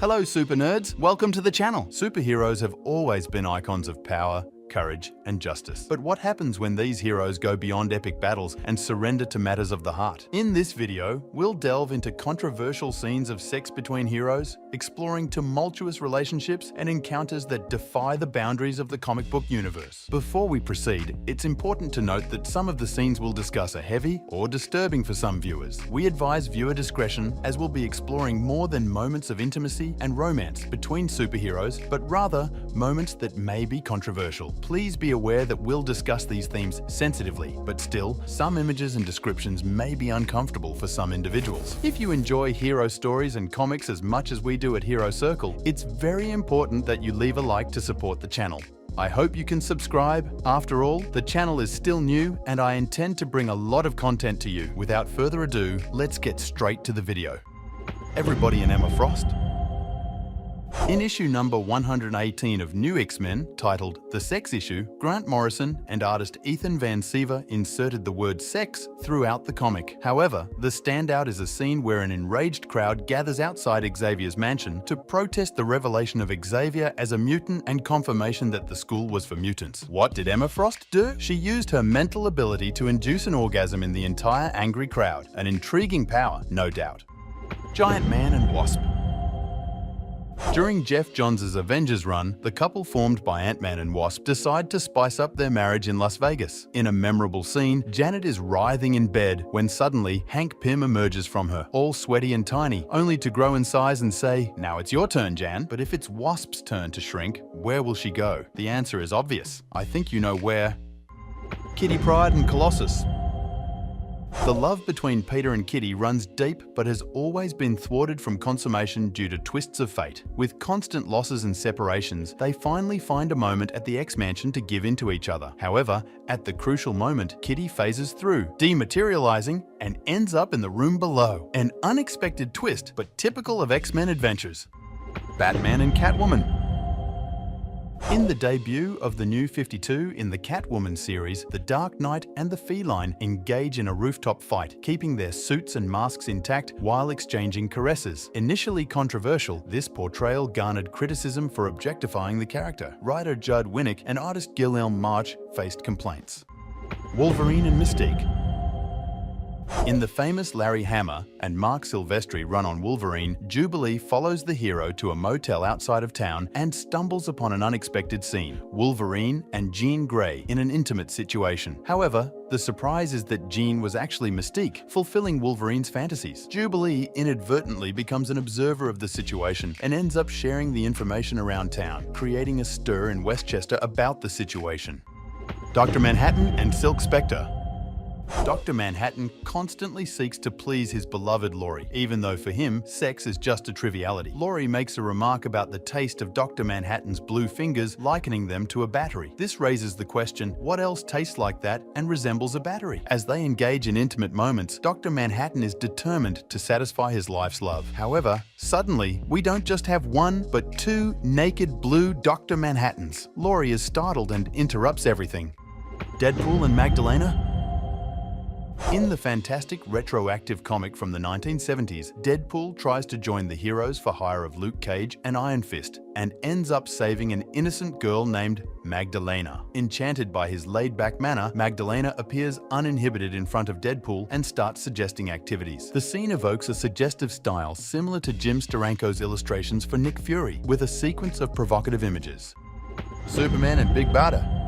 Hello super nerds, welcome to the channel. Superheroes have always been icons of power, courage, and justice. But what happens when these heroes go beyond epic battles and surrender to matters of the heart? In this video, we'll delve into controversial scenes of sex between heroes, exploring tumultuous relationships and encounters that defy the boundaries of the comic book universe. Before we proceed, it's important to note that some of the scenes we'll discuss are heavy or disturbing for some viewers. We advise viewer discretion as we'll be exploring more than moments of intimacy and romance between superheroes, but rather moments that may be controversial. Please be aware that we'll discuss these themes sensitively, but still, some images and descriptions may be uncomfortable for some individuals. If you enjoy hero stories and comics as much as we do at Hero Circle, it's very important that you leave a like to support the channel. I hope you can subscribe. After all, the channel is still new and I intend to bring a lot of content to you. Without further ado, let's get straight to the video. Everybody and Emma Frost. In issue number 118 of New X-Men, titled The Sex Issue, Grant Morrison and artist Ethan Van Sciver inserted the word sex throughout the comic. However, the standout is a scene where an enraged crowd gathers outside Xavier's mansion to protest the revelation of Xavier as a mutant and confirmation that the school was for mutants. What did Emma Frost do? She used her mental ability to induce an orgasm in the entire angry crowd. An intriguing power, no doubt. Giant Man and Wasp. During Jeff Johns' Avengers run, the couple formed by Ant-Man and Wasp decide to spice up their marriage in Las Vegas. In a memorable scene, Janet is writhing in bed when suddenly Hank Pym emerges from her, all sweaty and tiny, only to grow in size and say, "Now it's your turn, Jan." But if it's Wasp's turn to shrink, where will she go? The answer is obvious. I think you know where. Kitty Pryde and Colossus. The love between Peter and Kitty runs deep but has always been thwarted from consummation due to twists of fate. With constant losses and separations, they finally find a moment at the X-Mansion to give in to each other. However, at the crucial moment, Kitty phases through, dematerializing and ends up in the room below. An unexpected twist, but typical of X-Men adventures. Batman and Catwoman. In the debut of the New 52 in the Catwoman series, the Dark Knight and the Feline engage in a rooftop fight, keeping their suits and masks intact while exchanging caresses. Initially controversial, this portrayal garnered criticism for objectifying the character. Writer Judd Winnick and artist Guillaume March faced complaints. Wolverine and Mystique. In the famous Larry Hama and Mark Silvestri run on Wolverine, Jubilee follows the hero to a motel outside of town and stumbles upon an unexpected scene: Wolverine and Jean Grey in an intimate situation. However, the surprise is that Jean was actually Mystique, fulfilling Wolverine's fantasies. Jubilee inadvertently becomes an observer of the situation and ends up sharing the information around town, creating a stir in Westchester about the situation. Dr. Manhattan and Silk Spectre. Dr. Manhattan constantly seeks to please his beloved Laurie, even though for him, sex is just a triviality. Laurie makes a remark about the taste of Dr. Manhattan's blue fingers, likening them to a battery. This raises the question, what else tastes like that and resembles a battery? As they engage in intimate moments, Dr. Manhattan is determined to satisfy his life's love. However, suddenly, we don't just have one, but two naked blue Dr. Manhattans. Laurie is startled and interrupts everything. Deadpool and Magdalena. In the fantastic retroactive comic from the 1970s, Deadpool tries to join the heroes for hire of Luke Cage and Iron Fist, and ends up saving an innocent girl named Magdalena. Enchanted by his laid-back manner, Magdalena appears uninhibited in front of Deadpool and starts suggesting activities. The scene evokes a suggestive style similar to Jim Steranko's illustrations for Nick Fury, with a sequence of provocative images. Superman and Big Bada.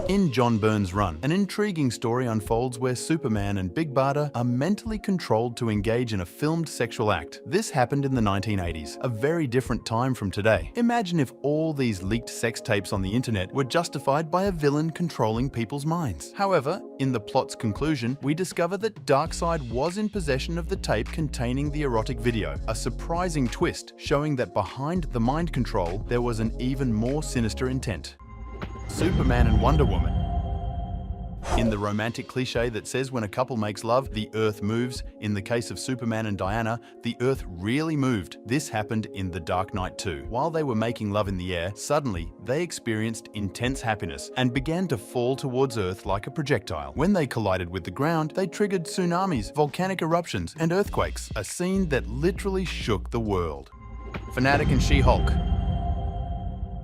In John Byrne's run, an intriguing story unfolds where Superman and Big Bada are mentally controlled to engage in a filmed sexual act. This happened in the 1980s, a very different time from today. Imagine if all these leaked sex tapes on the internet were justified by a villain controlling people's minds. However, in the plot's conclusion, we discover that Darkseid was in possession of the tape containing the erotic video, a surprising twist showing that behind the mind control there was an even more sinister intent. Superman and Wonder Woman. In the romantic cliche that says when a couple makes love, the earth moves, in the case of Superman and Diana, the earth really moved. This happened in The Dark Knight 2. While they were making love in the air, suddenly they experienced intense happiness and began to fall towards Earth like a projectile. When they collided with the ground, they triggered tsunamis, volcanic eruptions, and earthquakes, a scene that literally shook the world. Fanatic and SheHulk.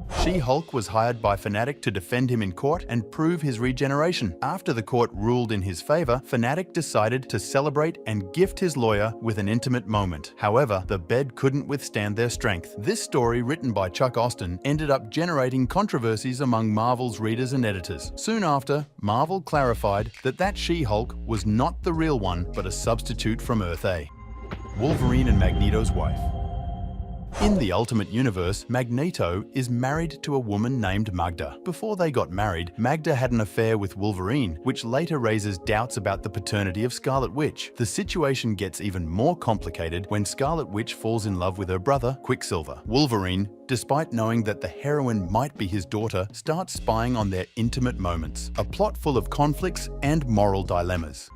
SheHulk was hired by Fanatic to defend him in court and prove his regeneration. After the court ruled in his favor, Fanatic decided to celebrate and gift his lawyer with an intimate moment. However, the bed couldn't withstand their strength. This story, written by Chuck Austen, ended up generating controversies among Marvel's readers and editors. Soon after, Marvel clarified that SheHulk was not the real one, but a substitute from Earth A. Wolverine and Magneto's wife. In the Ultimate Universe, Magneto is married to a woman named Magda. Before they got married, Magda had an affair with Wolverine, which later raises doubts about the paternity of Scarlet Witch. The situation gets even more complicated when Scarlet Witch falls in love with her brother, Quicksilver. Wolverine, despite knowing that the heroine might be his daughter, starts spying on their intimate moments. A plot full of conflicts and moral dilemmas.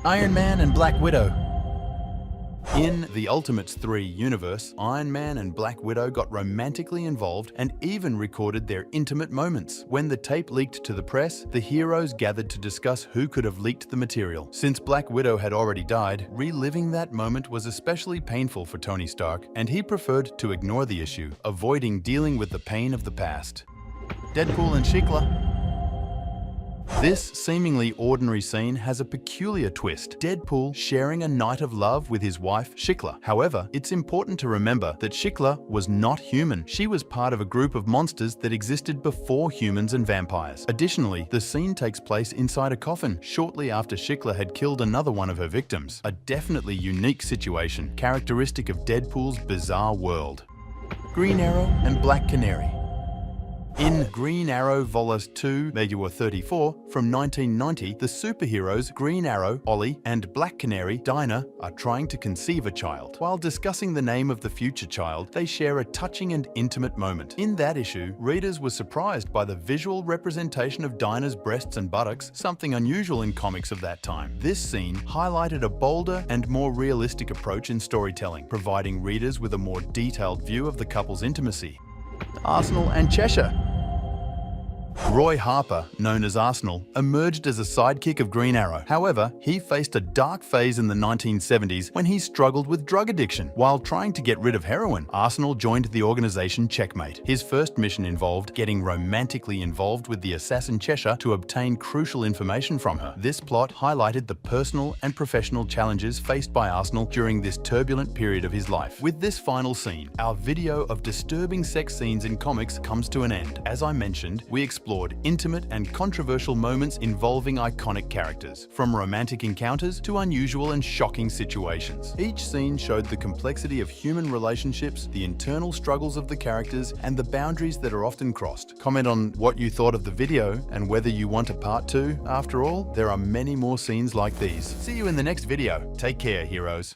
Iron Man and Black Widow. In the Ultimates 3 universe, Iron Man and Black Widow got romantically involved and even recorded their intimate moments. When the tape leaked to the press, the heroes gathered to discuss who could have leaked the material. Since Black Widow had already died, reliving that moment was especially painful for Tony Stark, and he preferred to ignore the issue, avoiding dealing with the pain of the past. Deadpool and Shika. This seemingly ordinary scene has a peculiar twist. Deadpool sharing a night of love with his wife, Shika. However, it's important to remember that Shika was not human. She was part of a group of monsters that existed before humans and vampires. Additionally, the scene takes place inside a coffin, shortly after Shika had killed another one of her victims. A definitely unique situation, characteristic of Deadpool's bizarre world. Green Arrow and Black Canary. In Green Arrow Vols 2, Megawar 34, from 1990, the superheroes Green Arrow, Ollie, and Black Canary, Dinah, are trying to conceive a child. While discussing the name of the future child, they share a touching and intimate moment. In that issue, readers were surprised by the visual representation of Dinah's breasts and buttocks, something unusual in comics of that time. This scene highlighted a bolder and more realistic approach in storytelling, providing readers with a more detailed view of the couple's intimacy. Arsenal and Cheshire. Roy Harper, known as Arsenal, emerged as a sidekick of Green Arrow. However, he faced a dark phase in the 1970s when he struggled with drug addiction. While trying to get rid of heroin, Arsenal joined the organization Checkmate. His first mission involved getting romantically involved with the assassin Cheshire to obtain crucial information from her. This plot highlighted the personal and professional challenges faced by Arsenal during this turbulent period of his life. With this final scene, our video of disturbing sex scenes in comics comes to an end. As I mentioned, we explored intimate and controversial moments involving iconic characters, from romantic encounters to unusual and shocking situations. Each scene showed the complexity of human relationships, the internal struggles of the characters, and the boundaries that are often crossed. Comment on what you thought of the video and whether you want a part 2. After all, there are many more scenes like these. See you in the next video. Take care, heroes.